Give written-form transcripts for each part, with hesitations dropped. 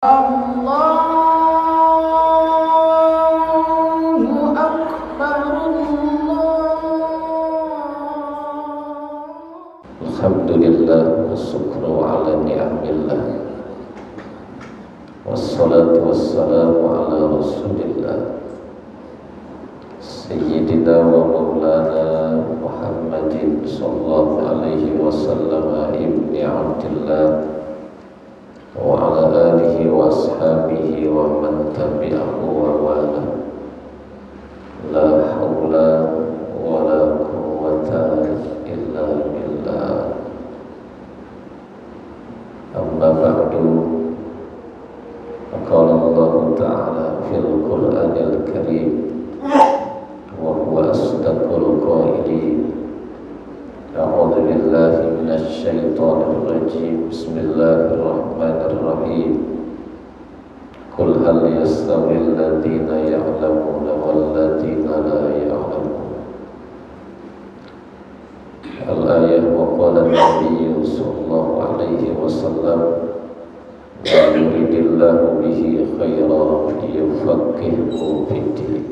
Allahu Akbar, Alhamdulillah wa syukru ala ni'amillah wassalatu wassalamu ala rasulillah Sayyidina wa maulana Muhammadin sallallahu alaihi wasallam ibni Abdillah wa ala alihi wa ashabihi wa man tabi'ahu wa wala. La hawla wa la quwwata illa billah. Amma ba'du, qala Allah ta'ala fil Qur'anil Karim wa huwa asdaqul qailin. A'udzu billahi minasy syaithanir rajim. Bismillahirrahmanirrahim. Qul hal yastawil ladzina ya'lamuna wal ladzina la ya'lamun. Al-ayah wa qala an-nabiy sallallahu alaihi wasallam la yuridillahu bihi khairan yufaqihuhu fid-din.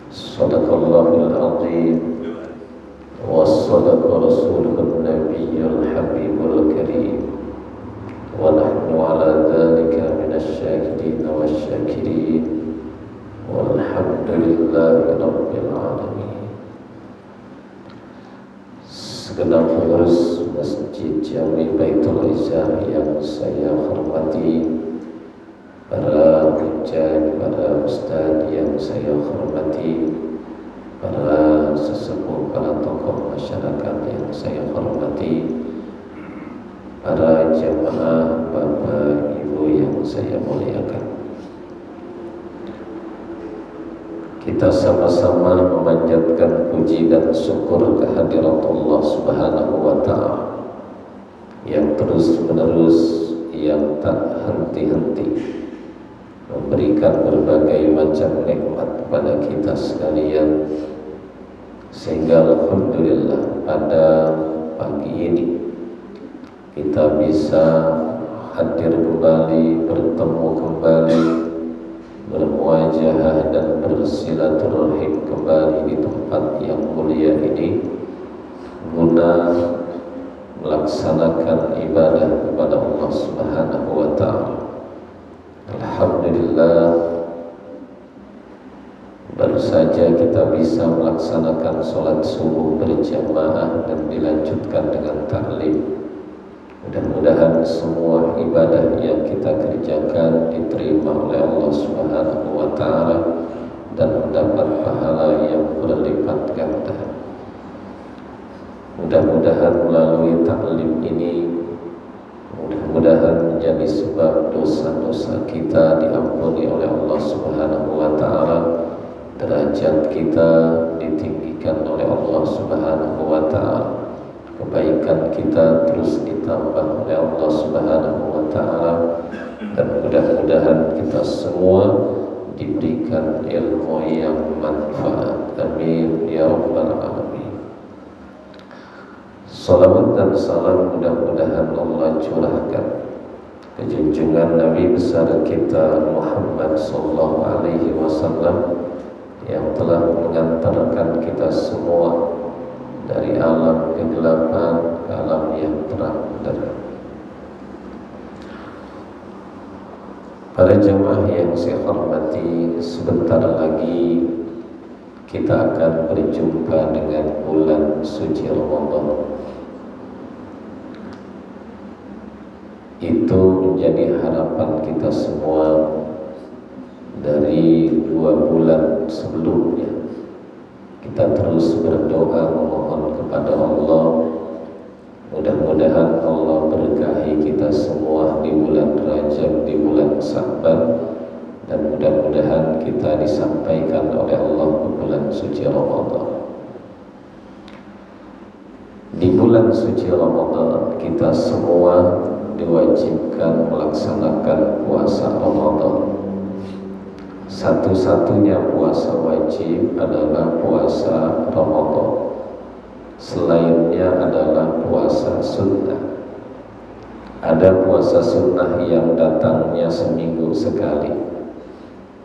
Shadaqallahul azim. وصدق رسوله النبي الحبيب الكريم ونحن على ذلك من الشاهدين والشاكرين والحمد لله رب العالمين. Segenap pengurus Masjid Jami Baitul Izzah yang saya hormati, para pengajar, para ustaz yang saya hormati, para sesepuh, para tokoh masyarakat yang saya hormati, para jamaah, bapak, ibu yang saya muliakan. Kita sama-sama memanjatkan puji dan syukur kehadirat Allah Subhanahu wa Ta'ala yang terus-menerus, yang tak henti-henti memberikan berbagai macam nikmat kepada kita sekalian, sehingga alhamdulillah pada pagi ini kita bisa hadir kembali, bertemu kembali, bermuajahah dan bersilaturahim kembali di tempat yang mulia ini guna melaksanakan ibadah kepada Allah Subhanahu wa Ta'ala. Alhamdulillah, baru saja kita bisa melaksanakan sholat subuh berjamaah dan dilanjutkan dengan taklim. Mudah-mudahan semua ibadah yang kita kerjakan diterima oleh Allah Subhanahu wa Ta'ala dan mendapat pahala yang berlipat ganda. Mudah-mudahan melalui taklim ini, mudah-mudahan menjadi sebab dosa-dosa kita diampuni oleh Allah Subhanahu wa Ta'ala, derajat kita ditinggikan oleh Allah Subhanahu wa Ta'ala, kebaikan kita terus ditambah oleh Allah Subhanahu wa Ta'ala, dan mudah-mudahan kita semua diberikan ilmu yang manfaat. Amin ya rabbal alamin. Salawat dan salam mudah-mudahan Allah curahkan ke junjungan Nabi besar kita Muhammad sallallahu alaihi wasallam yang telah mengantarkan kita semua dari alam kegelapan ke alam yang terang benderang. Para jemaah yang saya hormati, sebentar lagi kita akan berjumpa dengan bulan suci Ramadan. Itu menjadi harapan kita semua dari 2 bulan sebelumnya. Kita terus berdoa memohon kepada Allah, mudah-mudahan Allah berkahi kita semua di bulan Rajab, di bulan Sya'ban, dan mudah-mudahan kita disampaikan oleh Allah ke bulan suci Ramadan. Di bulan suci Ramadan kita semua diwajibkan melaksanakan puasa Ramadan. Satu-satunya puasa wajib adalah puasa Ramadan. Selainnya adalah puasa sunnah. Ada Ada puasa sunnah yang datangnya seminggu sekali,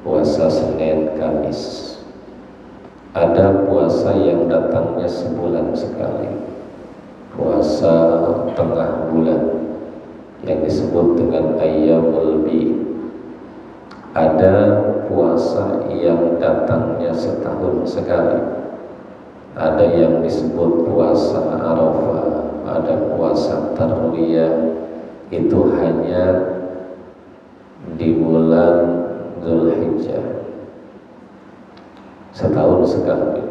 puasa Senin Kamis. Ada puasa yang datangnya sebulan sekali, puasa tengah bulan yang disebut dengan Ayyamul Bid. Ada puasa yang datangnya setahun sekali, ada yang disebut puasa Arafah, ada puasa Tarwiyah, itu hanya di bulan Dzulhijjah, setahun sekali.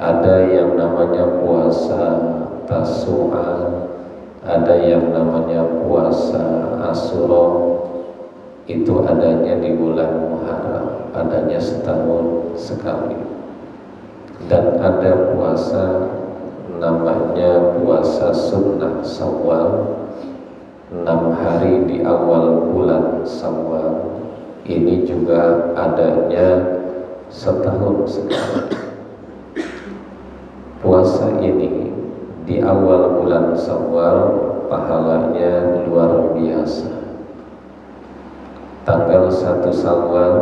Ada yang namanya puasa Tasu'a, ada yang namanya puasa Asyura, itu adanya di bulan Muharram, adanya setahun sekali. Dan ada puasa namanya puasa sunnah Syawal, 6 hari di awal bulan Syawal, ini juga adanya setahun sekali. Puasa ini di awal bulan Syawal pahalanya luar biasa. Tanggal 1 Syawal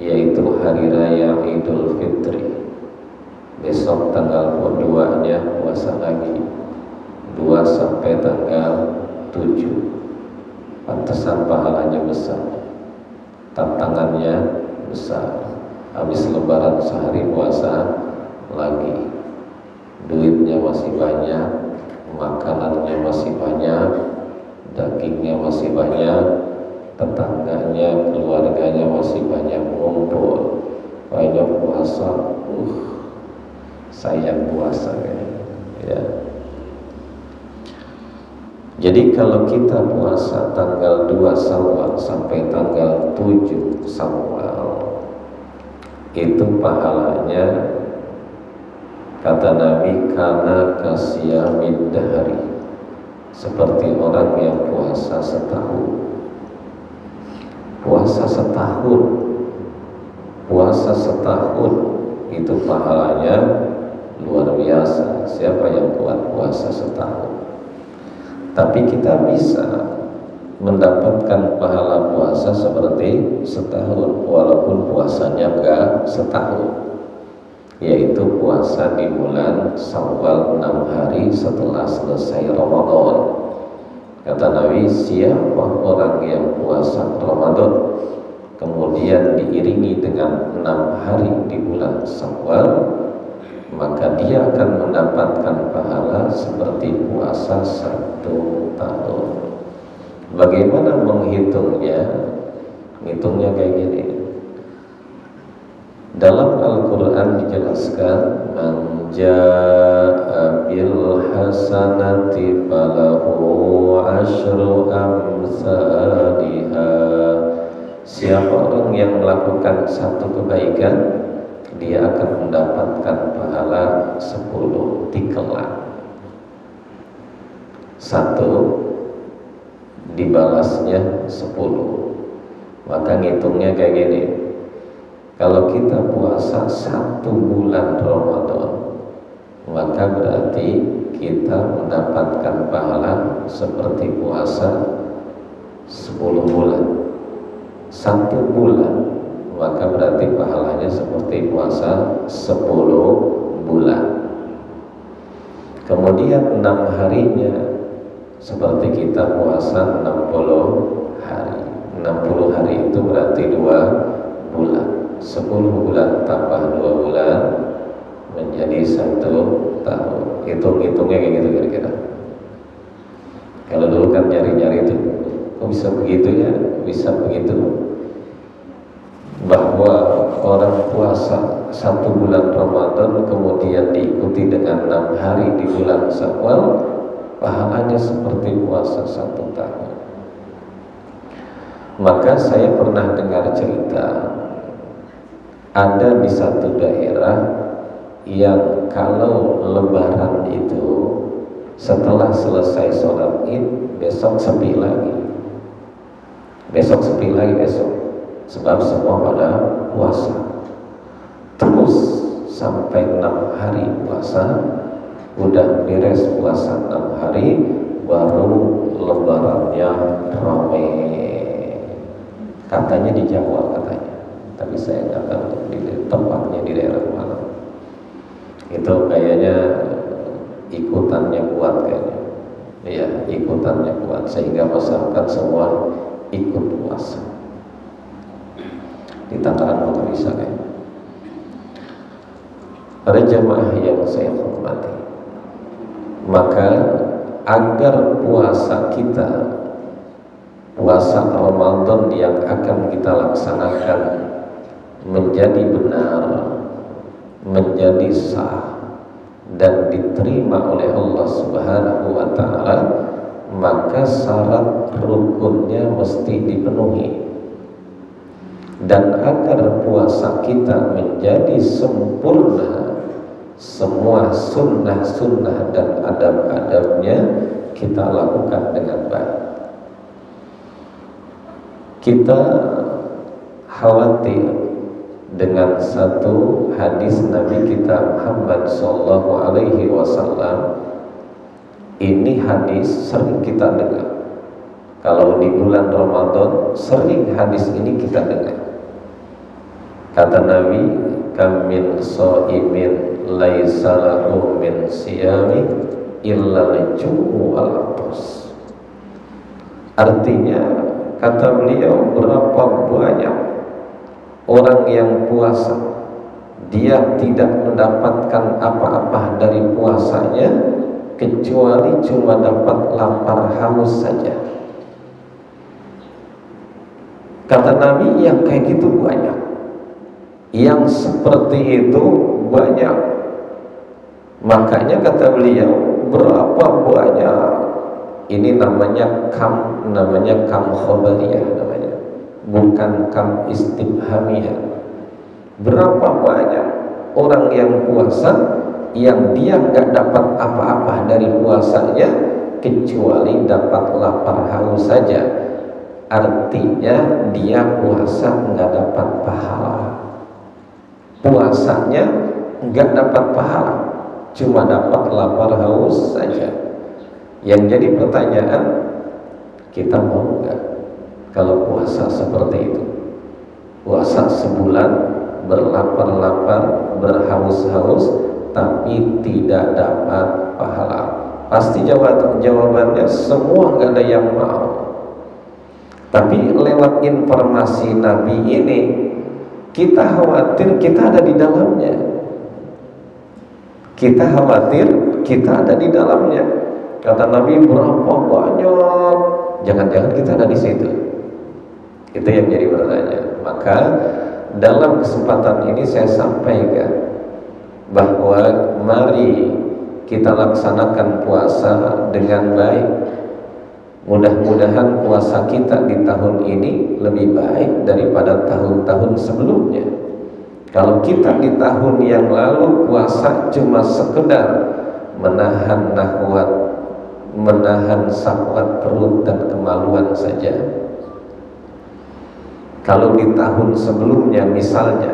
yaitu hari raya Idul Fitri, besok tanggal 2-nya puasa lagi, 2 sampai tanggal 7. Pantesan pahalanya besar, tantangannya besar. Habis lebaran sehari puasa lagi, duitnya masih banyak, makanannya masih banyak, dagingnya masih banyak, tetangganya, keluarganya masih banyak ngumpul. Kayaknya puasa, sayang puasa ya. Jadi kalau kita puasa tanggal 2 Syawal sampai tanggal 7 Syawal, itu pahalanya kata Nabi kana kasiyamid dahri, seperti orang yang puasa setahun. Puasa setahun itu pahalanya luar biasa. Siapa yang kuat puasa setahun? Tapi kita bisa mendapatkan pahala puasa seperti setahun walaupun puasanya enggak setahun, yaitu puasa di bulan Syawal 6 hari setelah selesai Ramadan. Kata Nabi, siapa orang yang puasa Ramadan kemudian diiringi dengan 6 hari di bulan Syawal, maka dia akan mendapatkan pahala seperti puasa 1 tahun. Bagaimana menghitungnya? Menghitungnya kayak gini. Dalam Al-Quran dijelaskan, man jaa bil hasanati falahu asyru amsalihha. Siapa orang yang melakukan satu kebaikan, dia akan mendapatkan pahala 10 tikelan. 1 dibalasnya 10. Maka ngitungnya kayak gini. Kalau kita puasa 1 bulan Ramadan, maka berarti kita mendapatkan pahala seperti puasa 10 bulan. 1 bulan, maka berarti pahalanya seperti puasa 10 bulan. Kemudian 6 harinya seperti kita puasa 60 hari. 60 hari itu berarti 2 bulan. 10 bulan tambah 2 bulan menjadi 1 tahun. Hitung-hitungnya kayak gitu kira-kira. Kalau dulu kan nyari-nyari itu, kok bisa begitu ya? Bisa begitu. Bahwa orang puasa 1 bulan Ramadan kemudian diikuti dengan 6 hari di bulan Syawal, pahalanya seperti puasa 1 tahun. Maka saya pernah dengar cerita, ada di satu daerah yang kalau lebaran itu setelah selesai sholat id besok sepi lagi. Besok sepi lagi besok. Sebab semua pada puasa. Terus sampai 6 hari puasa, udah beres puasa 6 hari, baru lebarannya ramai, katanya di Jawa katanya, tapi saya nggak tahu di tempatnya di daerah mana. Itu kayaknya ikutannya kuat kayaknya, iya ikutannya kuat sehingga masyarakat semua ikut puasa. Di Tangerang juga bisa kayaknya. Para jamaah yang saya hormati, maka agar puasa kita, puasa Ramadan yang akan kita laksanakan menjadi benar, menjadi sah dan diterima oleh Allah Subhanahu wa taala, maka syarat rukunnya mesti dipenuhi. Dan agar puasa kita menjadi sempurna, semua sunnah-sunnah dan adab-adabnya kita lakukan dengan baik. Kita khawatir dengan satu hadis Nabi kita Muhammad sallallahu alaihi wasallam. Ini hadis sering kita dengar. Kalau di bulan Ramadan sering hadis ini kita dengar. Kata Nabi, kam min shaimin laisa lahu min siyami illa al-ju'u wal-'atas. Artinya, kata beliau, berapa banyak orang yang puasa, dia tidak mendapatkan apa-apa dari puasanya kecuali cuma dapat lapar haus saja. Kata Nabi, yang kayak gitu banyak, yang seperti itu banyak. Makanya kata beliau, berapa banyak, ini namanya kam khobariyah namanya, bukan kam istifhamiyah. Berapa banyak orang yang puasa yang dia nggak dapat apa-apa dari puasanya kecuali dapat lapar haus saja. Artinya dia puasa nggak dapat pahala, puasanya nggak dapat pahala, cuma dapat lapar haus saja. Yang jadi pertanyaan, kita mau nggak kalau puasa seperti itu? Puasa sebulan berlapar-lapar, berhaus-haus, tapi tidak dapat pahala. Pasti jawabannya semua nggak ada yang mau. Tapi lewat informasi Nabi ini, kita khawatir kita ada di dalamnya. Kita khawatir kita ada di dalamnya. Kata Nabi, berapa banyak, jangan-jangan kita ada di situ. Itu yang jadi pertanyaan. Maka dalam kesempatan ini saya sampaikan bahwa mari kita laksanakan puasa dengan baik. Mudah-mudahan puasa kita di tahun ini lebih baik daripada tahun-tahun sebelumnya. Kalau kita di tahun yang lalu puasa cuma sekedar menahan nahwat, menahan syahwat perut dan kemaluan saja. Kalau di tahun sebelumnya misalnya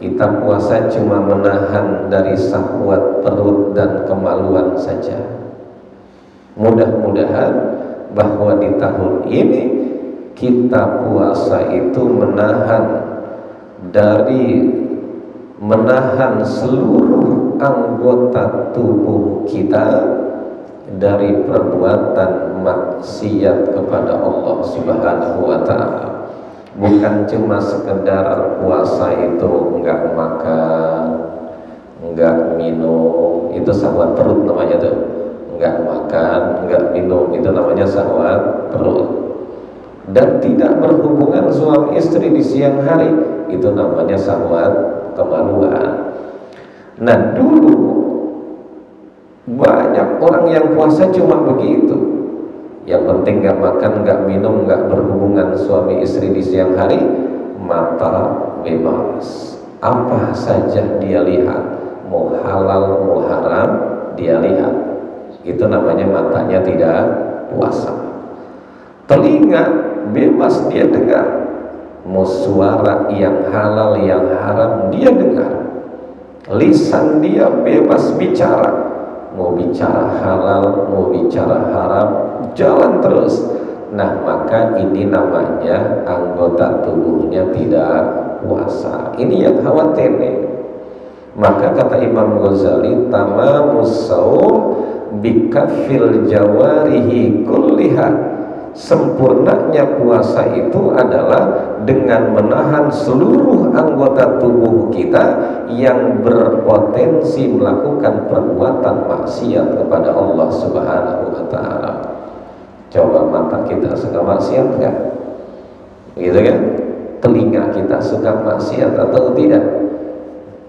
kita puasa cuma menahan dari syahwat perut dan kemaluan saja, mudah-mudahan bahwa di tahun ini kita puasa itu menahan seluruh anggota tubuh kita dari perbuatan maksiat kepada Allah Subhanahu wa taala. Bukan cuma sekedar puasa itu enggak makan, enggak minum, itu syahwat perut namanya tuh. Enggak makan, enggak minum, itu namanya syahwat perut. Dan tidak berhubungan suami istri di siang hari, itu namanya syahwat kemaluan. Nah, dulu banyak orang yang puasa cuma begitu. Yang penting enggak makan, enggak minum, enggak berhubungan suami istri di siang hari, mata bebas. Apa saja dia lihat, mau halal mau haram dia lihat. Itu namanya matanya tidak puasa. Telinga bebas dia dengar, mau suara yang halal yang haram dia dengar. Lisan dia bebas bicara, mau bicara halal, mau bicara haram, jalan terus. Nah, maka ini namanya anggota tubuhnya tidak puasa. Ini yang khawatir nih. Maka kata Imam Ghazali, tamamus shaum bikaffil jawarihi kulliha. Sempurnanya puasa itu adalah dengan menahan seluruh anggota tubuh kita yang berpotensi melakukan perbuatan maksiat kepada Allah Subhanahu wa Ta'ala. Coba mata kita suka maksiat enggak? Gitu kan? Telinga kita suka maksiat atau tidak?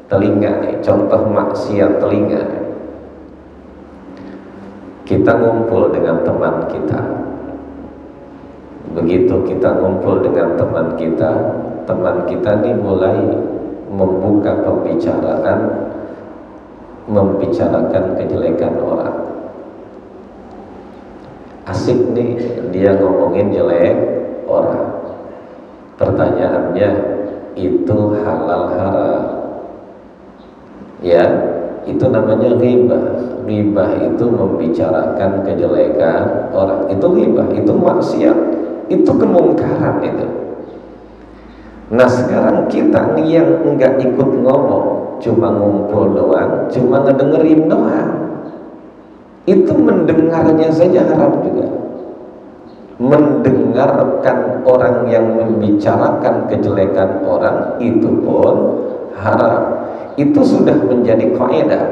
Telinga nih, contoh maksiat telinga nih. Kita ngumpul dengan teman kita. Begitu kita ngumpul dengan teman kita nih mulai membuka membicarakan kejelekan orang. Asik nih dia ngomongin jelek orang. Pertanyaannya, itu halal haram? Ya, itu namanya ghibah. Ghibah itu membicarakan kejelekan orang. Itu ghibah, itu maksiat, itu kemungkaran itu. Nah, sekarang kita yang enggak ikut ngomong, cuma ngumpul doang, cuma ngedengerin doang, itu mendengarnya saja haram juga. Mendengarkan orang yang membicarakan kejelekan orang itu pun haram. Itu sudah menjadi kaidah,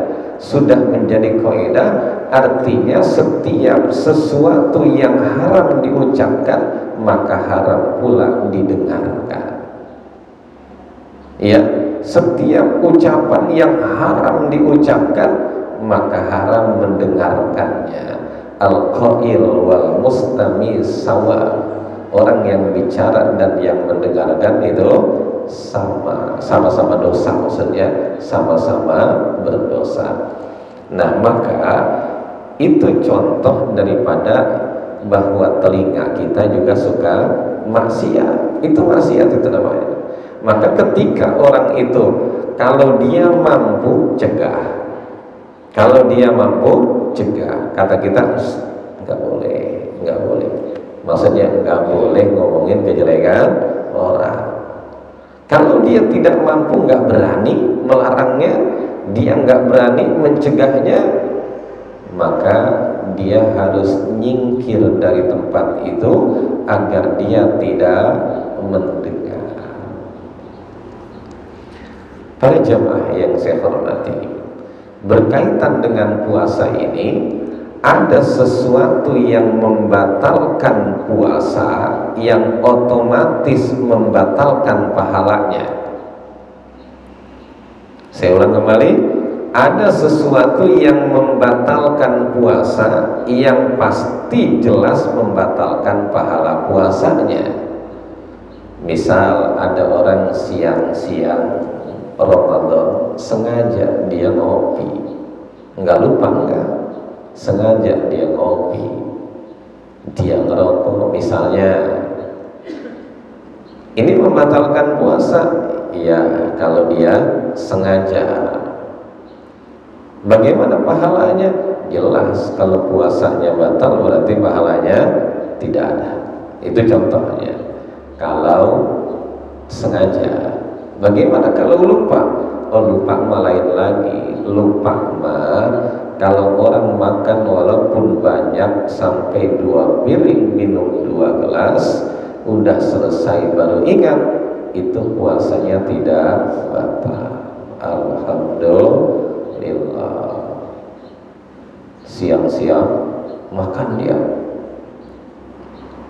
artinya setiap sesuatu yang haram diucapkan maka haram pula didengarkan. Ya, setiap ucapan yang haram diucapkan maka haram mendengarkannya. Al-qail wal mustami sawa. Orang yang bicara dan yang mendengarkan itu sama-sama dosa, maksudnya sama-sama berdosa. Nah, maka itu contoh daripada bahwa telinga kita juga suka maksiat. Itu maksiat itu namanya. Maka ketika orang itu kalau dia mampu cegah, kata kita nggak boleh. Maksudnya nggak boleh ngomongin kejelekan orang. Kalau dia tidak mampu, nggak berani melarangnya, dia nggak berani mencegahnya, maka dia harus nyingkir dari tempat itu agar dia tidak mendengar. Para jamaah yang saya hormati, berkaitan dengan puasa ini, ada sesuatu yang membatalkan puasa, yang otomatis membatalkan pahalanya. Saya ulang kembali, ada sesuatu yang membatalkan puasa, yang pasti jelas membatalkan pahala puasanya. Misal ada orang siang-siang Ramadan sengaja dia ngopi, enggak lupa enggak, sengaja dia ngopi, dia ngerokok misalnya, ini membatalkan puasa? Ya, kalau dia sengaja. Bagaimana pahalanya? Jelas, kalau puasanya batal berarti pahalanya tidak ada. Itu contohnya. Kalau sengaja. Bagaimana kalau lupa? Oh, lupa mah lain lagi. Lupa mah kalau orang makan walaupun banyak sampai 2 piring, minum 2 gelas, udah selesai baru ingat, itu puasanya tidak batal. Alhamdulillah. Siang-siang makan dia,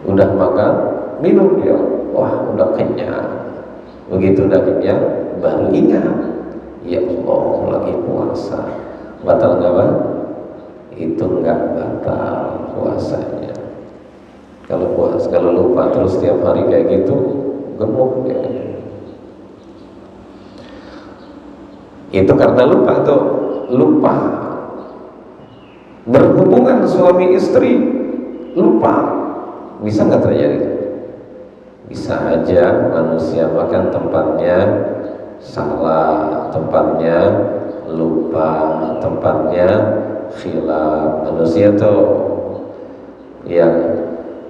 udah makan, minum dia, wah udah kenyang. Begitu udah kenyang baru ingat, ya Allah lagi puasa. Batal nggak Bang? Itu nggak batal puasanya. Kalau lupa terus setiap hari kayak gitu, gemuk ya. Itu karena lupa berhubungan suami istri, lupa. Bisa nggak terjadi? Bisa aja manusia makan tempatnya salah, tempatnya lupa, tempatnya khilaf. Manusia tuh yang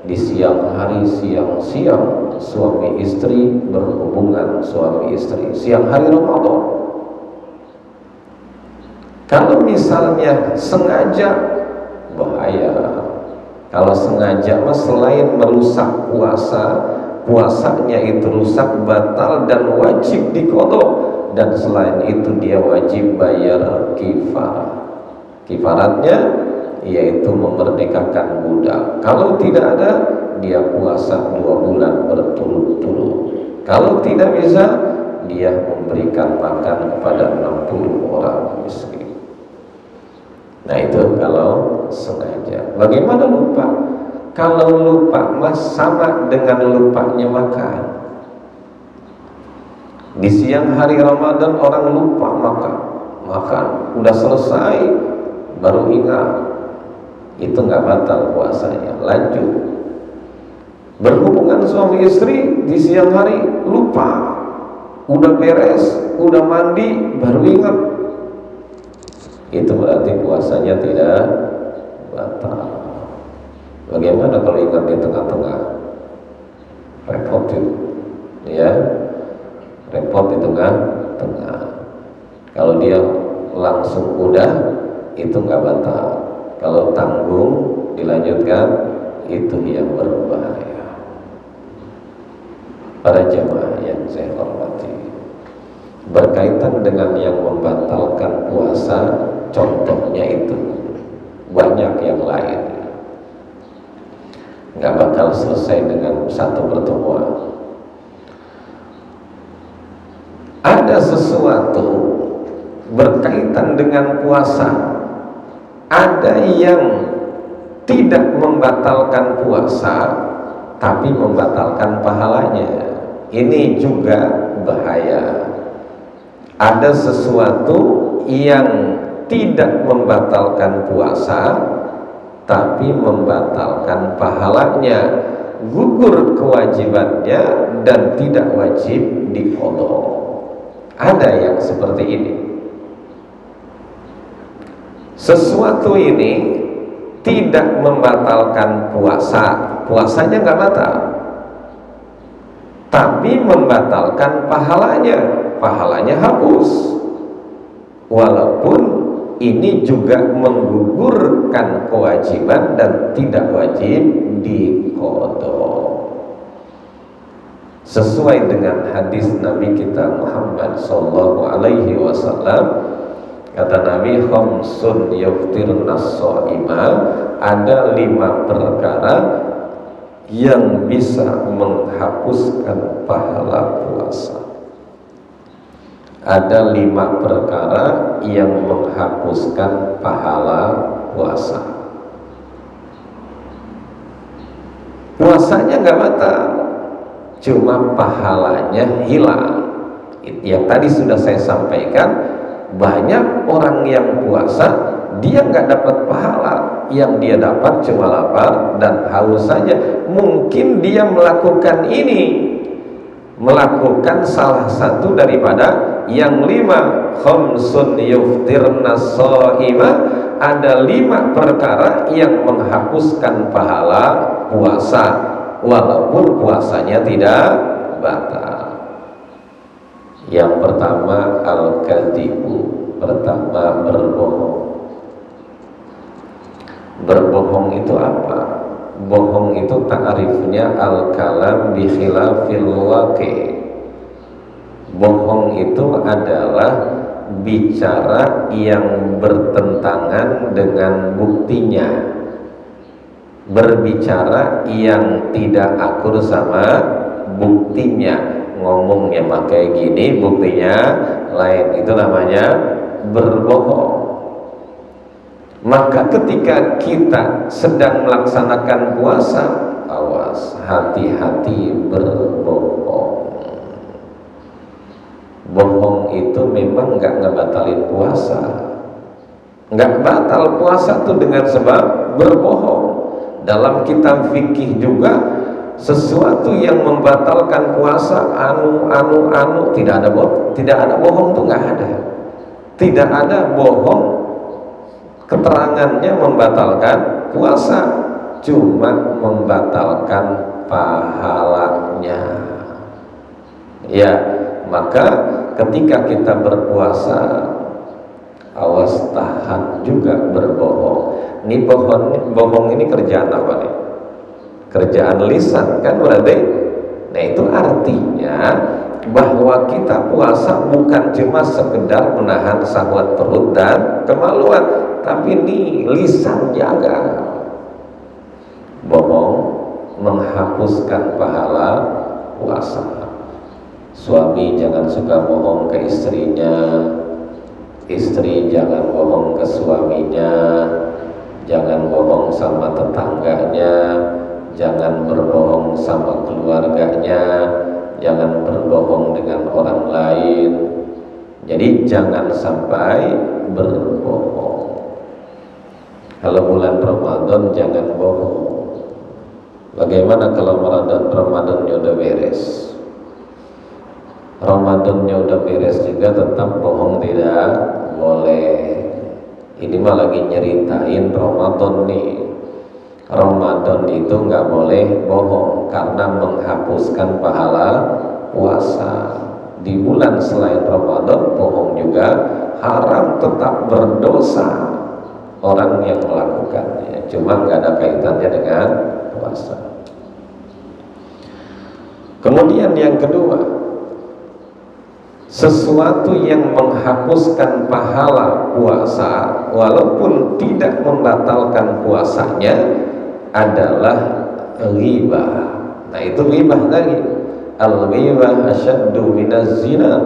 di siang hari, siang-siang suami istri berhubungan, suami istri siang hari Ramadan. Kalau misalnya sengaja, bahaya. Kalau sengaja mas, selain merusak puasanya itu rusak, batal dan wajib diqadha. Dan selain itu dia wajib bayar kifarah. Kifaratnya yaitu memerdekakan budak. Kalau tidak ada, dia puasa 2 bulan berturut-turut. Kalau tidak bisa, dia memberikan makan kepada 60 orang miskin. Nah itu kalau sengaja. Bagaimana lupa? Kalau lupa mas, sama dengan lupanya makan. Di siang hari Ramadan orang lupa makan, udah selesai baru ingat, itu nggak batal puasanya, lanjut. Berhubungan suami istri di siang hari lupa, udah beres, udah mandi baru ingat, itu berarti puasanya tidak batal. Bagaimana kalau ingat di tengah-tengah? Repot itu, ya. Repot di tengah-tengah. Kalau dia langsung udah, itu nggak batal. Kalau tanggung dilanjutkan, itu yang berbahaya. Para jamaah yang saya hormati, berkaitan dengan yang membatalkan puasa, contohnya itu banyak yang lain. Nggak bakal selesai dengan satu pertemuan. Ada sesuatu berkaitan dengan puasa, ada yang tidak membatalkan puasa tapi membatalkan pahalanya. Ini juga bahaya. Ada sesuatu yang tidak membatalkan puasa tapi membatalkan pahalanya, gugur kewajibannya dan tidak wajib diqadha. Ada yang seperti ini. Sesuatu ini tidak membatalkan puasanya nggak batal, tapi membatalkan pahalanya hapus. Walaupun ini juga menggugurkan kewajiban dan tidak wajib diqadha. Sesuai dengan hadis Nabi kita Muhammad sallallahu alaihi wasallam, kata Nabi, khamsun yuftirna shaima, ada 5 perkara yang bisa menghapuskan pahala puasa. Ada 5 perkara yang menghapuskan pahala puasa. Puasanya nggak batal, cuma pahalanya hilang. Yang tadi sudah saya sampaikan, banyak orang yang puasa dia nggak dapat pahala, yang dia dapat cuma lapar dan haus saja. Mungkin dia melakukan salah satu daripada yang 5. Khamsun yuftirna shaima, ada 5 perkara yang menghapuskan pahala puasa walaupun puasanya tidak batal. Yang pertama al-kadzibu, pertama berbohong. Berbohong itu apa? Bohong itu ta'rifnya al-kalam bi khilafil waqi'. Bohong itu adalah bicara yang bertentangan dengan buktinya, berbicara yang tidak akur sama buktinya. Ngomongnya pakai gini, buktinya lain, itu namanya berbohong. Maka ketika kita sedang melaksanakan puasa, awas, hati-hati berbohong. Bohong itu memang nggak ngebatalin puasa. Nggak batal puasa tuh dengan sebab berbohong. Dalam kitab fikih juga, sesuatu yang membatalkan puasa tidak ada bohong tuh nggak ada. Tidak ada bohong keterangannya membatalkan puasa, cuma membatalkan pahalanya. Ya, maka ketika kita berpuasa, awas tahan juga berbohong. Ini bohong ini kerjaan apa nih? Kerjaan lisan kan berarti. Nah itu artinya bahwa kita puasa bukan cuma sekedar menahan syahwat perut dan kemaluan, tapi ini lisan jaga. Bohong menghapuskan pahala puasa. Suami jangan suka bohong ke istrinya, istri jangan bohong ke suaminya, jangan bohong sama tetangganya, jangan berbohong sama keluarganya, jangan berbohong dengan orang lain. Jadi jangan sampai berbohong. Kalau bulan Ramadan jangan bohong. Bagaimana kalau Ramadannya udah beres? Ramadannya udah beres juga tetap bohong tidak boleh. Ini mah lagi nyeritain Ramadan nih. Ramadan itu nggak boleh bohong karena menghapuskan pahala puasa. Di bulan selain Ramadan bohong juga haram, tetap berdosa orang yang melakukannya. Cuma nggak ada kaitannya dengan puasa. Kemudian yang kedua, sesuatu yang menghapuskan pahala puasa walaupun tidak membatalkan puasanya adalah ghibah. Nah itu ghibah lagi. Al-ghibah asyaddu minaz zina.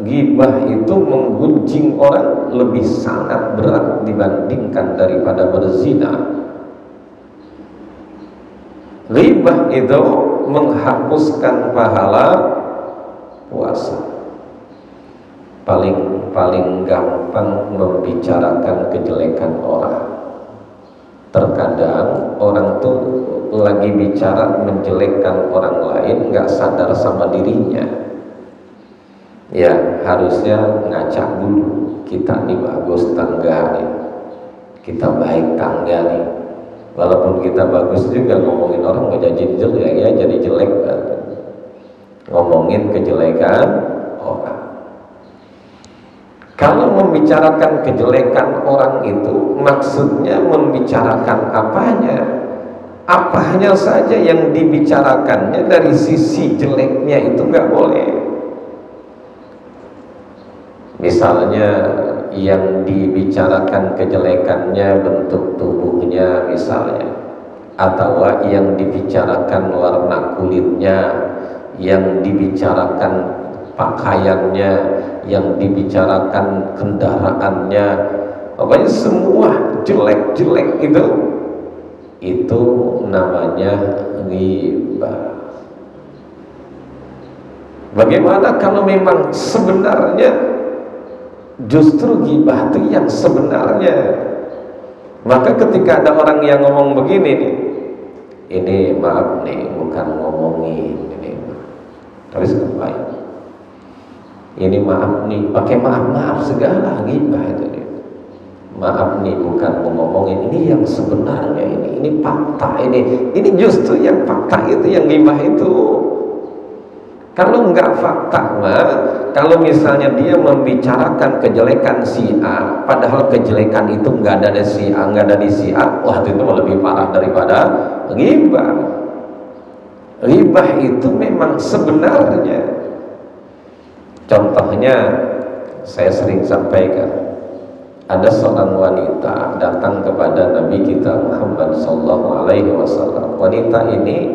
Ghibah itu menggunjing orang lebih sangat berat dibandingkan daripada berzina. Ghibah itu menghapuskan pahala puasa. Paling gampang membicarakan kejelekan orang. Terkadang orang tuh lagi bicara menjelekkan orang lain, nggak sadar sama dirinya. Ya harusnya ngaca dulu, kita nih bagus tangga nih, kita baik tangga nih. Walaupun kita bagus juga ngomongin orang nggak jadi jelek ya, jadi jelek kan. Ngomongin kejelekan orang. Kalau membicarakan kejelekan orang itu maksudnya membicarakan apanya? Apanya saja yang dibicarakannya dari sisi jeleknya itu nggak boleh. Misalnya yang dibicarakan kejelekannya bentuk tubuhnya misalnya, atau yang dibicarakan warna kulitnya, yang dibicarakan pakaiannya, yang dibicarakan kendaraannya, pokoknya semua jelek-jelek itu namanya ghibah. Bagaimana kalau memang sebenarnya justru ghibah itu yang sebenarnya? Maka ketika ada orang yang ngomong begini nih, ini maaf nih bukan ngomongin ini, terus ngapain? Ini maaf nih, pakai maaf segala, ghibah itu nih. Maaf nih bukan mau ngomongin, ini yang sebenarnya, ini fakta, ini justru yang fakta itu yang ghibah itu. Kalau enggak fakta mah, kalau misalnya dia membicarakan kejelekan si A, padahal kejelekan itu enggak ada di si A, enggak ada di si A, wah itu lebih parah daripada ghibah. Ghibah itu memang sebenarnya. Contohnya saya sering sampaikan, ada seorang wanita datang kepada Nabi kita Muhammad SAW. Wanita ini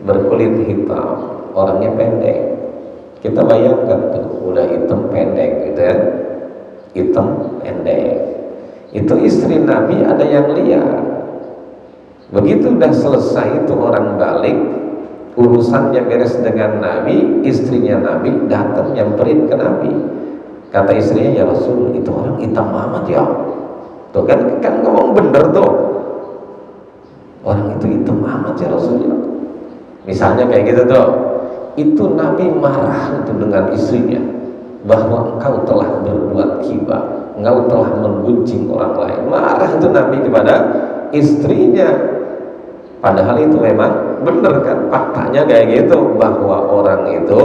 berkulit hitam, orangnya pendek. Kita bayangkan tuh, udah hitam pendek gitu ya, hitam pendek. Itu istri Nabi ada yang lihat. Begitu udah selesai itu orang balik, urusannya beres dengan Nabi, istrinya Nabi datang nyamperin ke Nabi. Kata istrinya, ya Rasul, itu orang hitam amat ya. Tuh kan ngomong bener tuh, orang itu hitam amat ya Rasul ya. Misalnya kayak gitu tuh. Itu Nabi marah itu dengan istrinya, bahwa engkau telah berbuat ghibah, engkau telah menggunjing orang lain. Marah itu Nabi kepada istrinya. Padahal itu memang benar kan, faktanya kayak gitu, bahwa orang itu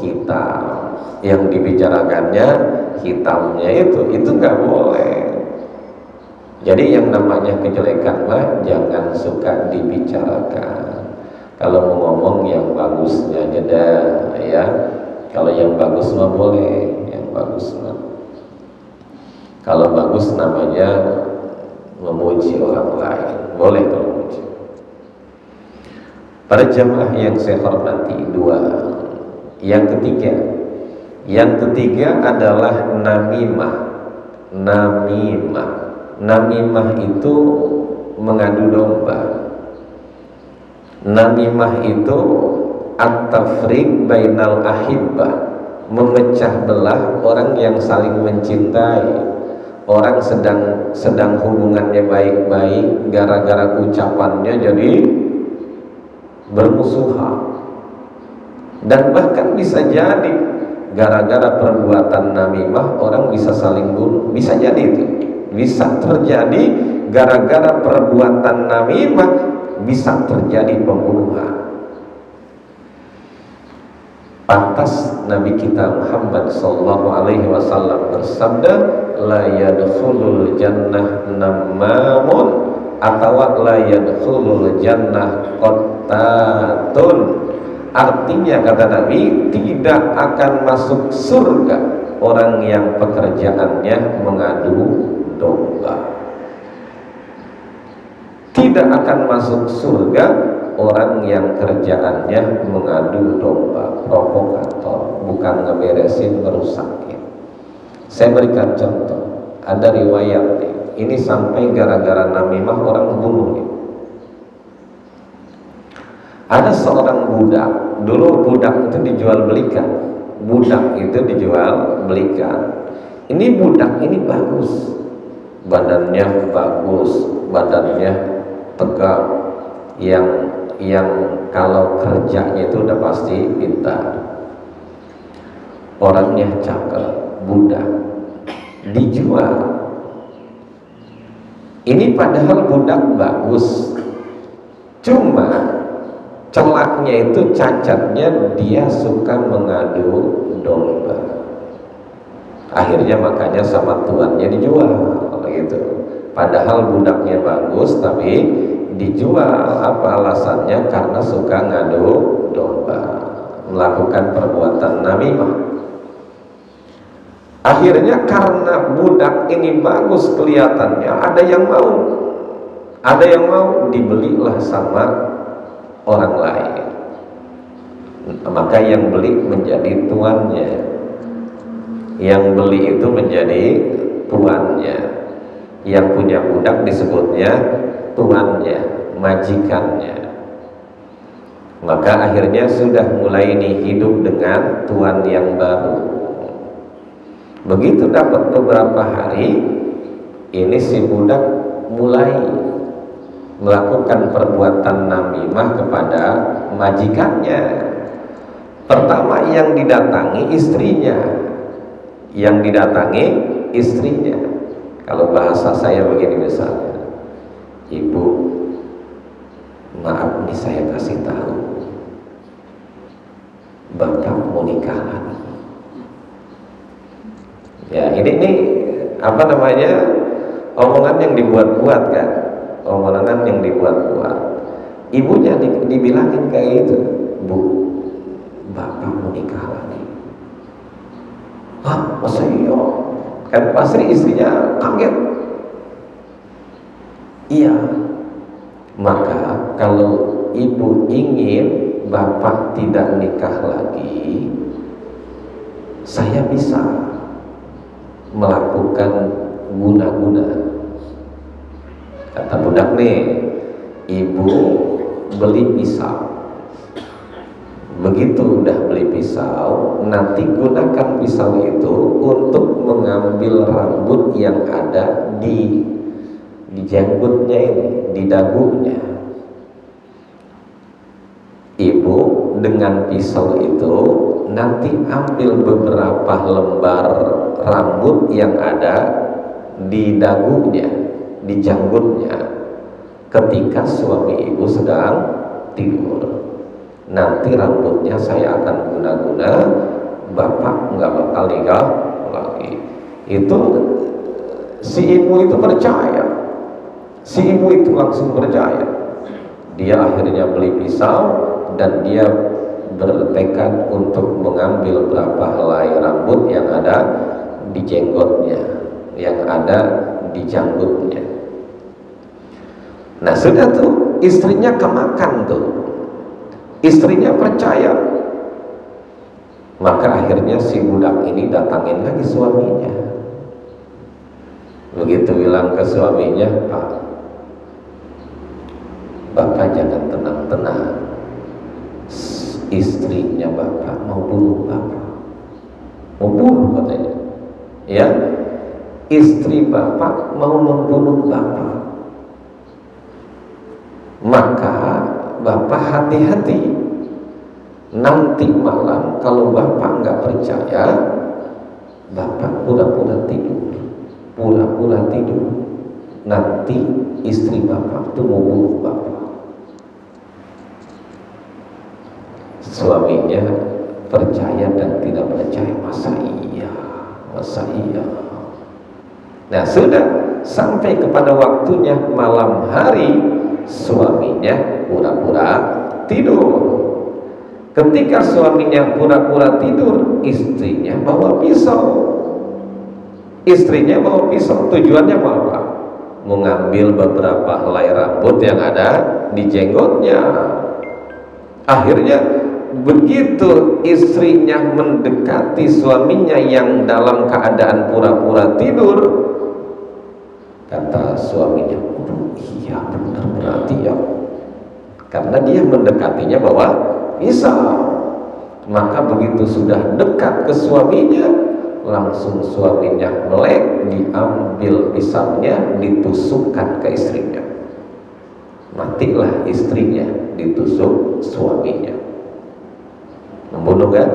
hitam, yang dibicarakannya hitamnya itu nggak boleh. Jadi yang namanya kejelekan mah jangan suka dibicarakan. Kalau mau ngomong yang bagusnya aja ya. Kalau yang bagus mah boleh, yang bagus mah. Kalau bagus namanya memuji orang lain, boleh kalau memuji. Para jamaah yang saya hormati, dua. Yang ketiga adalah namimah. Namimah itu mengadu domba. Namimah itu at-tafriq bainal ahibbah, memecah belah orang yang saling mencintai. Orang sedang hubungannya baik-baik, gara-gara ucapannya jadi bermusuhan. Dan bahkan bisa jadi gara-gara perbuatan namimah orang bisa saling bunuh. Bisa jadi itu. Bisa terjadi gara-gara perbuatan namimah, bisa terjadi pembunuhan. Pantas Nabi kita Muhammad sallallahu alaihi wasallam bersabda, la yadkhulul jannah namamun, atau la yadkhulul jannah qattatun. Artinya kata Nabi, tidak akan masuk surga orang yang pekerjaannya mengadu domba. Tidak akan masuk surga orang yang kerjaannya mengadu domba, provokator, bukan ngeberesin, merusakin. Saya berikan contoh, ada riwayat nih, ini sampai gara-gara namimah orang bunuh nih. Ada seorang budak, dulu budak itu dijual belikan. Ini budak ini bagus, badannya bagus, badannya tegak, yang kalau kerjanya itu udah pasti pintar, orangnya cakep, budak, dijual. Ini padahal budak bagus, cuma celaknya itu, cacatnya, dia suka mengadu domba. Akhirnya makanya sama tuannya dijual gitu. Padahal budaknya bagus tapi dijual. Apa alasannya? Karena suka ngadu domba, melakukan perbuatan namimah. Akhirnya karena budak ini bagus kelihatannya, ada yang mau, dibelilah sama orang lain. Maka yang beli menjadi tuannya, yang beli itu menjadi tuannya, yang punya budak disebutnya tuannya, majikannya. Maka akhirnya sudah mulai nih hidup dengan tuan yang baru. Begitu dapat beberapa hari, ini si budak mulai melakukan perbuatan namimah kepada majikannya. Pertama yang didatangi istrinya. Kalau bahasa saya begini misalnya, ibu, maaf nih saya kasih tahu, bapak mau nikah lagi. Ya ini nih apa namanya, omongan yang dibuat-buat kan. Omongan yang dibuat-buat. Ibunya dibilangin kayak gitu, bu, bapak mau nikah lagi. Hah, masa iya? Kan pasti istrinya kaget. Iya. Maka kalau ibu ingin bapak tidak nikah lagi, saya bisa melakukan guna-guna. Kata budak nih, ibu beli pisau. Begitu udah beli pisau, nanti gunakan pisau itu untuk mengambil rambut yang ada di jenggotnya ini, di dagunya. Ibu dengan pisau itu nanti ambil beberapa lembar rambut yang ada di dagunya, di janggutnya ketika suami ibu sedang tidur. Nanti rambutnya saya akan guna-guna, bapak nggak bakal nikah lagi. Itu si ibu itu percaya, si ibu itu langsung percaya. Dia akhirnya beli pisau dan dia bertekad untuk mengambil berapa helai rambut yang ada di jenggotnya, yang ada di janggutnya. Nah sudah tuh, istrinya kemakan tuh, istrinya percaya. Maka akhirnya si budak ini datangin lagi suaminya. Begitu bilang ke suaminya, Pak, bapak jangan tenang-tenang, istrinya bapak mau bunuh bapak, mau bunuh katanya. Ya, istri bapak mau membunuh bapak. Maka bapak hati-hati. Nanti malam kalau bapak nggak percaya, bapak pura-pura tidur, pura-pura tidur. Nanti istri bapak tuh mau bunuh bapak. Suaminya percaya dan tidak percaya. Masa iya, masa iya. Nah sudah sampai kepada waktunya malam hari, suaminya pura-pura tidur. Ketika suaminya pura-pura tidur, istrinya bawa pisau. Istrinya bawa pisau, tujuannya mau apa? Mengambil beberapa helai rambut yang ada di jenggotnya. Akhirnya begitu istrinya mendekati suaminya yang dalam keadaan pura-pura tidur, kata suaminya, iya benar berarti ya, karena dia mendekatinya bawa pisau. Maka begitu sudah dekat ke suaminya, langsung suaminya melek, diambil pisaunya, ditusukkan ke istrinya. Matilah istrinya, ditusuk suaminya. Membunuh kan?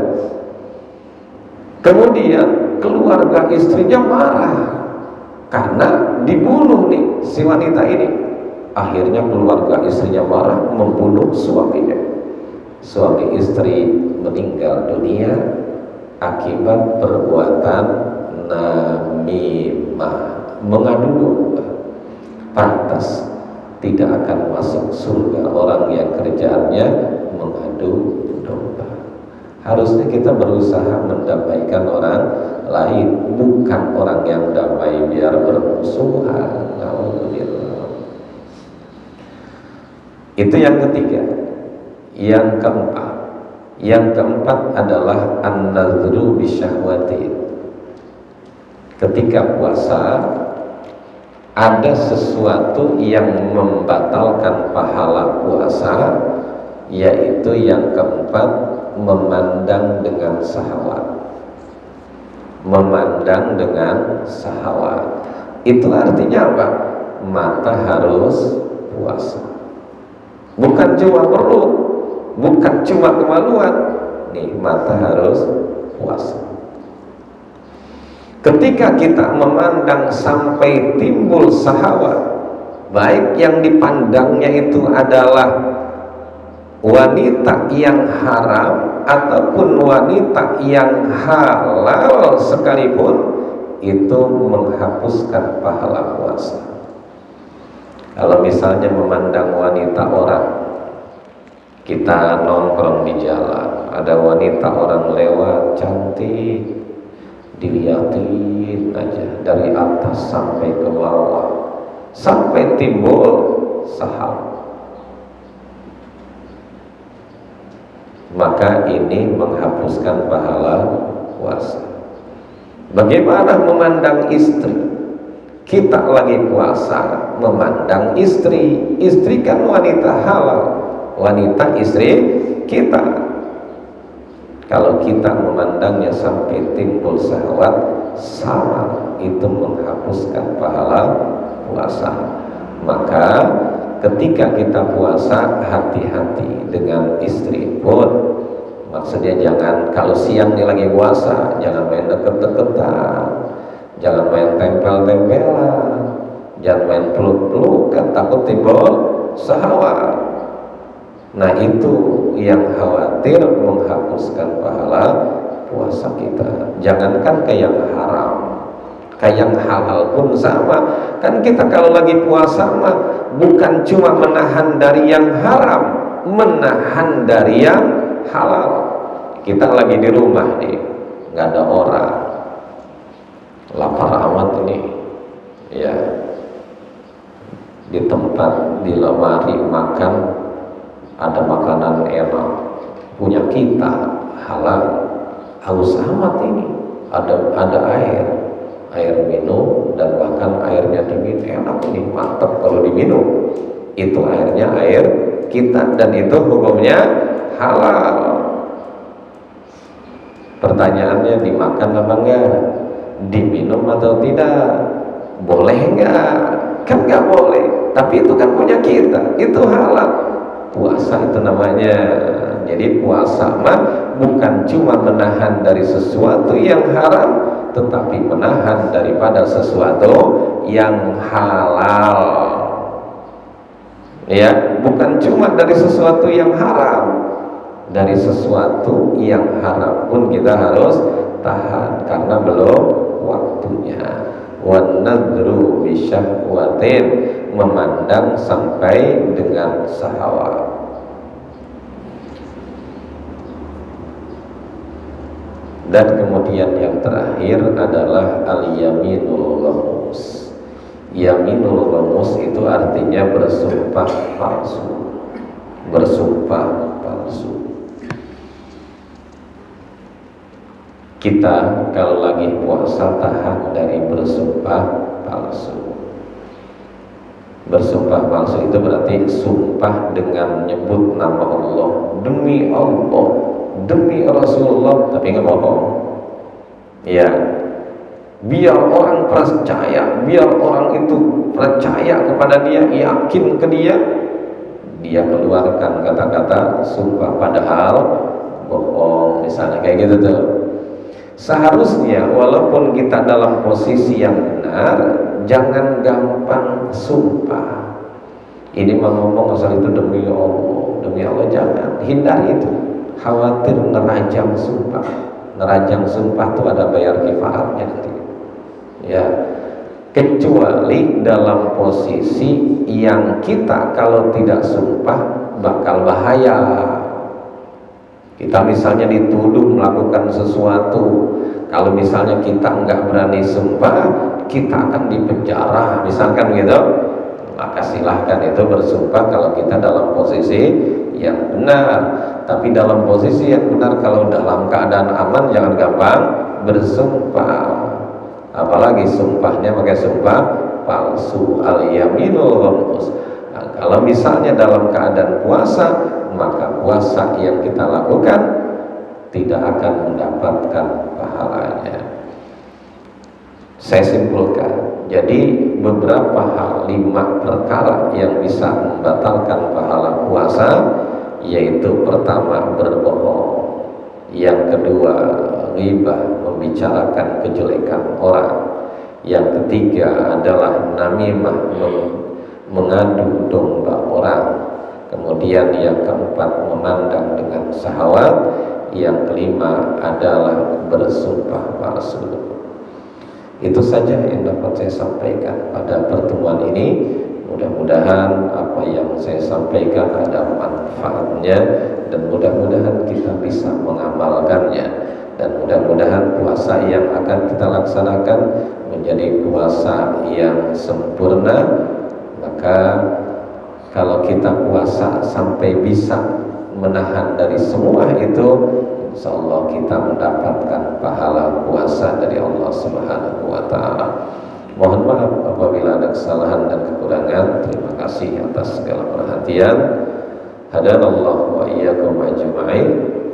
Kemudian keluarga istrinya marah karena dibunuh nih si wanita ini. Akhirnya keluarga istrinya marah, membunuh suaminya. Suami istri meninggal dunia akibat perbuatan namimah, mengadu domba. Pantas tidak akan masuk surga orang yang kerjaannya mengadu domba. Harusnya kita berusaha mendamaikan orang lain, bukan orang yang damai biar bermusuhan. Alhamdulillah. Itu yang ketiga. Yang keempat adalah an-nazru bisyahwati. Ketika puasa ada sesuatu yang membatalkan pahala puasa, yaitu yang keempat, memandang dengan syahwat. Memandang dengan syahwat. Itu artinya apa? Mata harus puasa. Bukan cuma perut, bukan cuma kemaluan, nih mata harus puasa. Ketika kita memandang sampai timbul syahwat, baik yang dipandangnya itu adalah wanita yang haram ataupun wanita yang halal sekalipun, itu menghapuskan pahala puasa. Kalau misalnya memandang wanita orang, kita nongkrong di jalan, ada wanita orang lewat cantik, dilihatin aja dari atas sampai ke bawah, sampai timbul syahwat, maka ini menghapuskan pahala puasa. Bagaimana memandang istri? Kita lagi puasa memandang istri. Istri kan wanita halal, wanita istri kita. Kalau kita memandangnya sampai timbul syahwat, sama, itu menghapuskan pahala puasa. Maka ketika kita puasa, hati-hati dengan istri pun, Maksudnya jangan kalau siang nih lagi puasa, jangan main deket-deketan, jangan main tempel-tempelan, jangan main peluk-pelukan, takut timbul syahwat. Nah itu yang khawatir menghapuskan pahala puasa kita. Jangankan ke yang haram, ke yang halal pun sama. Kan kita kalau lagi puasa mah bukan cuma menahan dari yang haram, menahan dari yang halal. Kita lagi di rumah nih, nggak ada orang, lapar amat ini, ya. Di tempat, di lemari makan ada makanan enak, punya kita halal, haus amat ini, ada air minum, dan bahkan airnya dingin, enak ini, mantap kalau diminum. Itu airnya air kita, dan itu hukumnya halal. Pertanyaannya, dimakan apa enggak? Diminum atau tidak? Boleh enggak? Kan enggak boleh, tapi itu kan punya kita, itu halal. Puasa itu namanya. Jadi puasa mah bukan cuma menahan dari sesuatu yang haram, tetapi menahan daripada sesuatu yang halal. Ya, bukan cuma dari sesuatu yang haram, dari sesuatu yang haram pun kita harus tahan karena belum waktunya. Wan nadru bisyahwatin, memandang sampai dengan syahwat. Dan kemudian yang terakhir adalah al-yaminul ghamus. Yaminul ghamus itu artinya bersumpah palsu. Bersumpah palsu. Kita kalau lagi puasa tahan dari bersumpah palsu. Bersumpah palsu itu berarti sumpah dengan menyebut nama Allah, demi Allah, demi Rasulullah, tapi nggak bohong. Ya, biar orang percaya, biar orang itu percaya kepada dia, yakin ke dia, dia keluarkan kata-kata sumpah padahal bohong, misalnya kayak gitu tuh. Seharusnya walaupun kita dalam posisi yang benar, jangan gampang sumpah. Ini ngomong asal itu demi Allah, jangan, hindari itu. Khawatir nerajang sumpah. Nerajang sumpah itu ada bayar kifaratnya nanti. Ya, kecuali dalam posisi yang kita kalau tidak sumpah bakal bahaya. Kita misalnya dituduh melakukan sesuatu, kalau misalnya kita nggak berani sumpah, kita akan dipenjara, misalkan gitu. Maka silahkan itu bersumpah kalau kita dalam posisi yang benar. Tapi dalam posisi yang benar, kalau dalam keadaan aman, jangan gampang bersumpah. Apalagi sumpahnya pakai sumpah palsu, al-yaminul ghamus. Nah, kalau misalnya dalam keadaan puasa, maka puasa yang kita lakukan tidak akan mendapatkan pahalanya. Saya simpulkan, jadi beberapa hal, 5 perkara yang bisa membatalkan pahala puasa, yaitu pertama berbohong, yang kedua ghibah, membicarakan kejelekan orang, yang ketiga adalah namimah, mengadu domba orang, kemudian yang keempat memandang dengan syahwat, yang kelima adalah bersumpah palsu. Itu saja yang dapat saya sampaikan pada pertemuan ini. Mudah-mudahan apa yang saya sampaikan ada manfaatnya, dan mudah-mudahan kita bisa mengamalkannya, dan mudah-mudahan puasa yang akan kita laksanakan menjadi puasa yang sempurna. Maka kalau kita puasa sampai bisa menahan dari semua itu, insya Allah kita mendapatkan pahala puasa dari Allah Subhanahu wa ta'ala. Mohon maaf apabila ada kesalahan dan kekurangan. Terima kasih atas segala perhatian. Hadanallahu wa iyyakum ajma'in.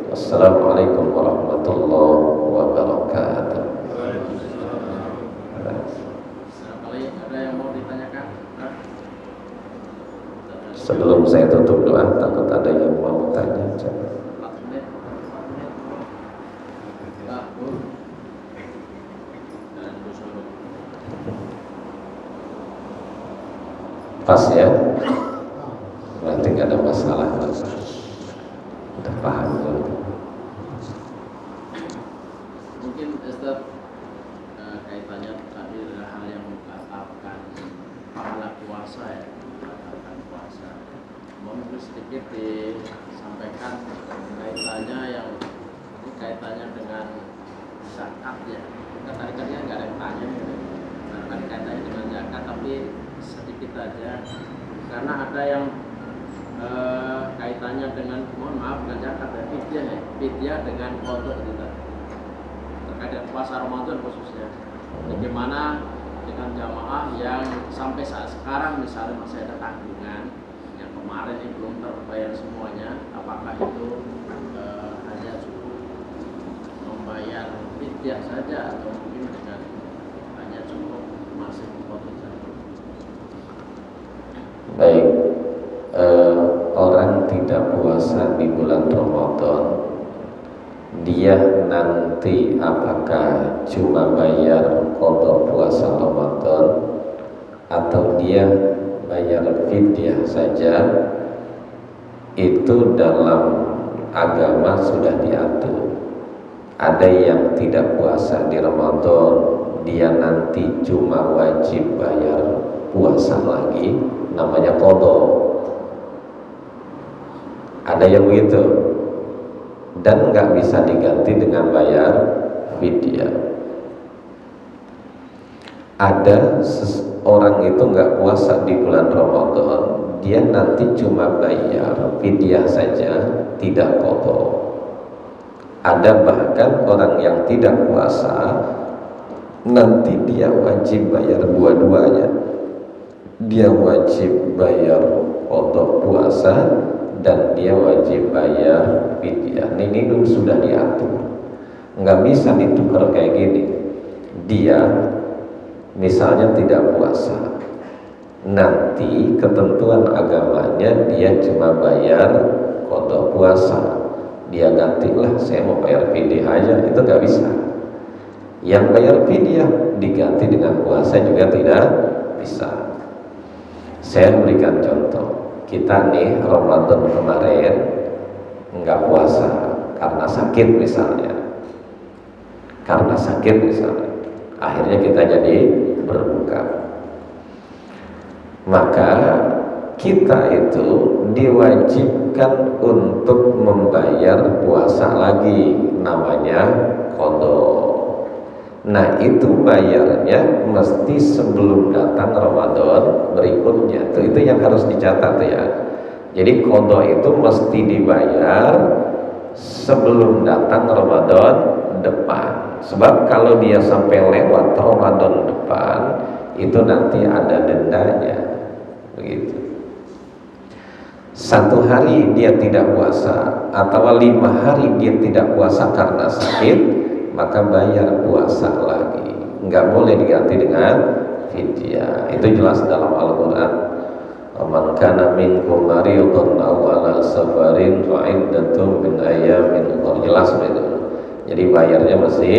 Wassalamualaikum warahmatullahi wabarakatuh. Ada yang mau ditanyakan? Sebelum saya tutup doa, takut ada yang mau tanya. Pas ya, berarti nggak ada masalah. Udah paham ya? Mungkin Ustaz kaitannya tadi adalah hal yang mengatakan pahala puasa ya, mengatakan puasa. Mungkin sedikit disampaikan kaitannya yang ini kaitannya dengan zakat ya. Kan tadi kan nggak ada yang tanya nih. Nah, kan kaitannya dengan zakat tapi sedikit aja karena ada yang kaitannya dengan mohon maaf dengan zakat ya, fidyah dengan qadha gitu. Terkait dengan puasa Ramadan khususnya. Bagaimana dengan jamaah yang sampai saat sekarang misalnya masih ada tanggungan yang kemarin ini belum terbayar semuanya, apakah itu hanya cukup membayar fidyah saja atau mungkin dengan hanya cukup masih potong saja? Baik, orang tidak puasa di bulan Ramadan, dia nanti apakah cuma bayar qadha puasa Ramadan atau dia bayar fidyah saja, itu dalam agama sudah diatur. Ada yang tidak puasa di Ramadan, dia nanti cuma wajib bayar puasa lagi, namanya qadha. Ada yang begitu, dan nggak bisa diganti dengan bayar fidyah. Ada orang itu nggak puasa di bulan Ramadan, dia nanti cuma bayar fidyah saja, tidak qadha. Ada bahkan orang yang tidak puasa, nanti dia wajib bayar dua-duanya. Dia wajib bayar qadha puasa dan dia wajib bayar fidyah. Ini dulu sudah diatur, nggak bisa ditukar kayak gini. Dia misalnya tidak puasa, nanti ketentuan agamanya dia cuma bayar qadha puasa, dia gantilah saya mau bayar fidyah aja, itu nggak bisa. Yang bayar fidyah diganti dengan puasa juga tidak bisa. Saya berikan contoh. Kita nih Ramadan kemarin nggak puasa karena sakit misalnya, akhirnya kita jadi berbuka. Maka kita itu diwajibkan untuk membayar puasa lagi, namanya qadha. Nah itu bayarnya mesti sebelum datang Ramadan berikutnya. Itu yang harus dicatat ya. Jadi qadha itu mesti dibayar sebelum datang Ramadan depan. Sebab kalau dia sampai lewat Ramadan depan, itu nanti ada dendanya. Begitu. 1 hari dia tidak puasa atau 5 hari dia tidak puasa karena sakit, maka bayar puasa lagi, nggak boleh diganti dengan fidyah. Itu jelas dalam Al-Quran. Man kana minkum maridun aw ala safarin fa iddatun min ayyamin ukhra. Jelas itu. Jadi bayarnya mesti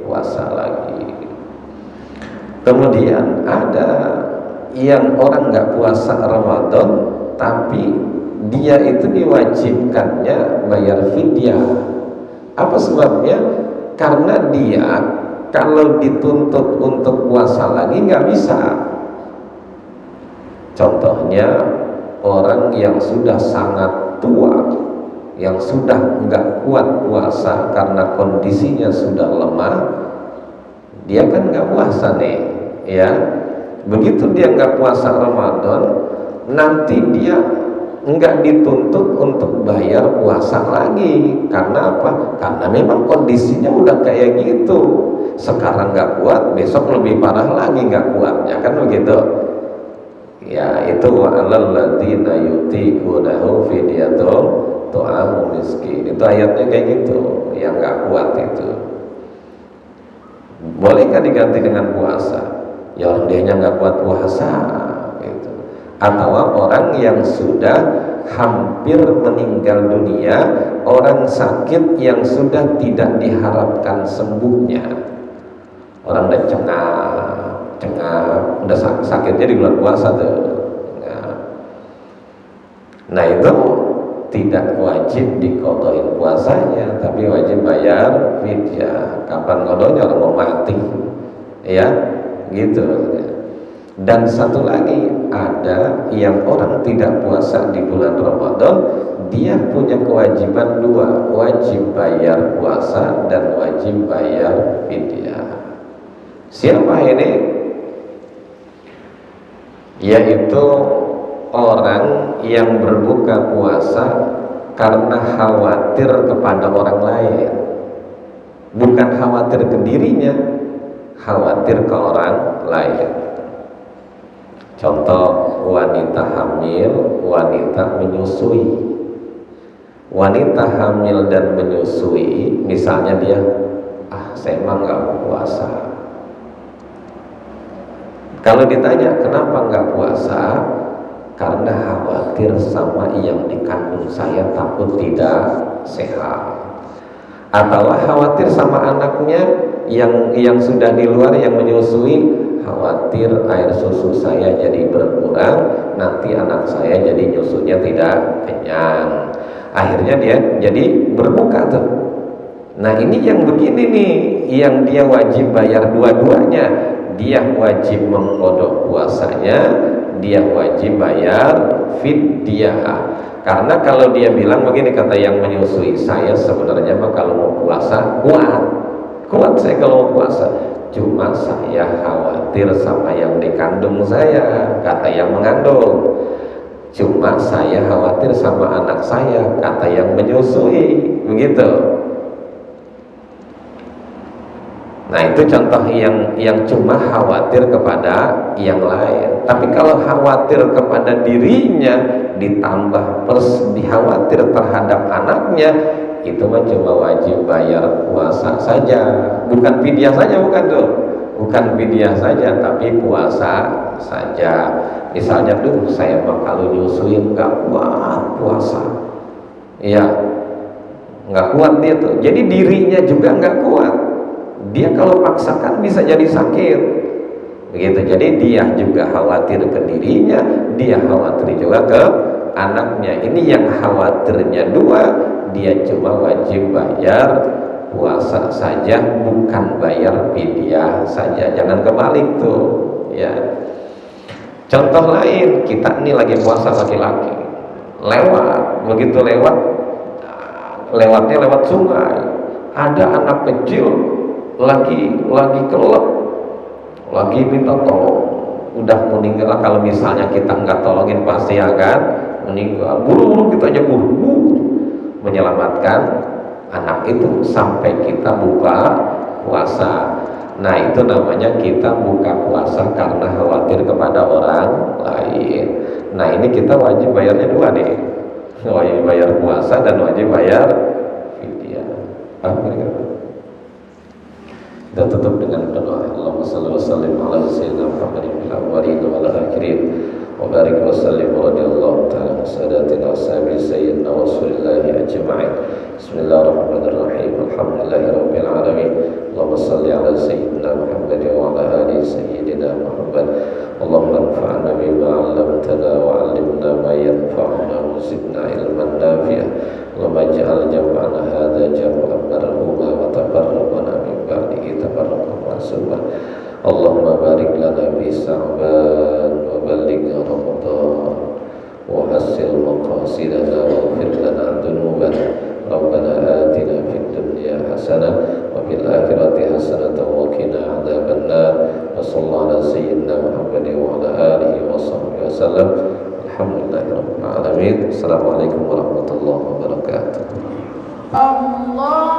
puasa lagi. Kemudian ada yang orang nggak puasa Ramadan, tapi dia itu diwajibkannya bayar fidyah. Apa sebabnya? Karena dia kalau dituntut untuk puasa lagi nggak bisa. Contohnya orang yang sudah sangat tua, yang sudah nggak kuat puasa karena kondisinya sudah lemah, dia kan nggak puasa nih, ya. Begitu dia nggak puasa Ramadan, nanti dia nggak dituntut untuk bayar puasa lagi. Karena apa? Karena memang kondisinya udah kayak gitu. Sekarang nggak kuat, besok lebih parah lagi nggak kuatnya, kan begitu. Ya itu wa'alal ladzina yutiqunahu fidyatun ta'amu miskin. Itu ayatnya kayak gitu, yang nggak kuat itu. Bolehkah diganti dengan puasa? Ya orang dianya nggak kuat puasa gitu. Atau orang yang sudah hampir meninggal dunia, orang sakit yang sudah tidak diharapkan sembuhnya, orang udah cengah, udah sakitnya di bulan puasa tuh, Nah itu tidak wajib diqodoin puasanya, tapi wajib bayar fidyah. Kapan ngodonya? Orang mau mati, ya gitu. Dan satu lagi, ada yang orang tidak puasa di bulan Ramadan, dia punya kewajiban dua, wajib bayar puasa dan wajib bayar fidyah. Siapa ini? Yaitu orang yang berbuka puasa karena khawatir kepada orang lain, bukan khawatir ke dirinya, khawatir ke orang lain. Contoh, wanita hamil, wanita menyusui. Wanita hamil dan menyusui, misalnya dia, saya emang nggak puasa. Kalau ditanya kenapa nggak puasa, karena khawatir sama yang dikandung saya, takut tidak sehat. Atau khawatir sama anaknya yang sudah di luar, yang menyusui, khawatir air susu saya jadi berkurang, nanti anak saya jadi nyusunya tidak kenyang. Akhirnya dia jadi berbuka tuh. Nah ini yang begini nih, yang dia wajib bayar dua-duanya. Dia wajib mengqodho puasanya, dia wajib bayar fidyah. Karena kalau dia bilang begini, kata yang menyusui, saya sebenarnya mah kalau mau puasa kuat saya kalau mau puasa, cuma saya khawatir sama yang dikandung saya, kata yang mengandung. Cuma saya khawatir sama anak saya, kata yang menyusui, begitu. Nah itu contoh yang cuma khawatir kepada yang lain. Tapi kalau khawatir kepada dirinya ditambah dikhawatir terhadap anaknya, itu mah cuma wajib bayar puasa saja, bukan fidyah saja, bukan tuh, bukan fidyah saja, tapi puasa saja. Misalnya tuh, saya mah kalau nyusuin nggak kuat puasa, ya nggak kuat dia tuh. Jadi dirinya juga nggak kuat. Dia kalau paksakan bisa jadi sakit, begitu. Jadi dia juga khawatir ke dirinya, dia khawatir juga ke anaknya. Ini yang khawatirnya dua, dia cuma wajib bayar puasa saja, bukan bayar fidyah saja. Jangan kebalik tuh, ya. Contoh lain, kita ini lagi puasa laki-laki, begitu lewatnya lewat sungai, ada anak kecil lagi kelep, lagi minta tolong, udah meninggal. Kalau misalnya kita nggak tolongin pasti akan meninggal. Buru-buru kita aja buru menyelamatkan anak itu sampai kita buka puasa. Nah itu namanya kita buka puasa karena khawatir kepada orang lain. Nah ini kita wajib bayarnya dua nih, wajib bayar puasa dan wajib bayar fidyah. Paham ya? Kita tutup dengan doa. Allahumma shalli wa sallim ala sayyidina Muhammadin fil awwalin wal akhirin wa barik wa sallim radhiyallahu ta'ala sadatina ashabi sayyidina wa rasulillahi ajma'in. Bismillahirrahmanirrahim. Alhamdulillahi rabbil alamin. Allahumma shalli ala sayyidina Muhammadin wa ala ali sayyidina Muhammad. Allahumma anfa'na bima 'allamtana wa 'allimna ma yanfa'una wa zidna ilman nafi'an. Allahumma ij'al jam'ana hadza jam'an marhuma wa tafarraqana min ba'dihi tafarraqan ma'suman. Allahumma barik lana fi Sha'ban wa ballighna Ramadan wa hassil maqasidana wa ighfir lana dhunubana. Rabbana atina fid dunya hasanah wa fil akhirati hasanah wa qina adzabannar. Wa sallallahu ala sayyidina Muhammadin wa ala alihi wa sahbihi wasallam. Alhamdulillahirabbil alamin. Assalamualaikum warahmatullahi wabarakatuh. Allah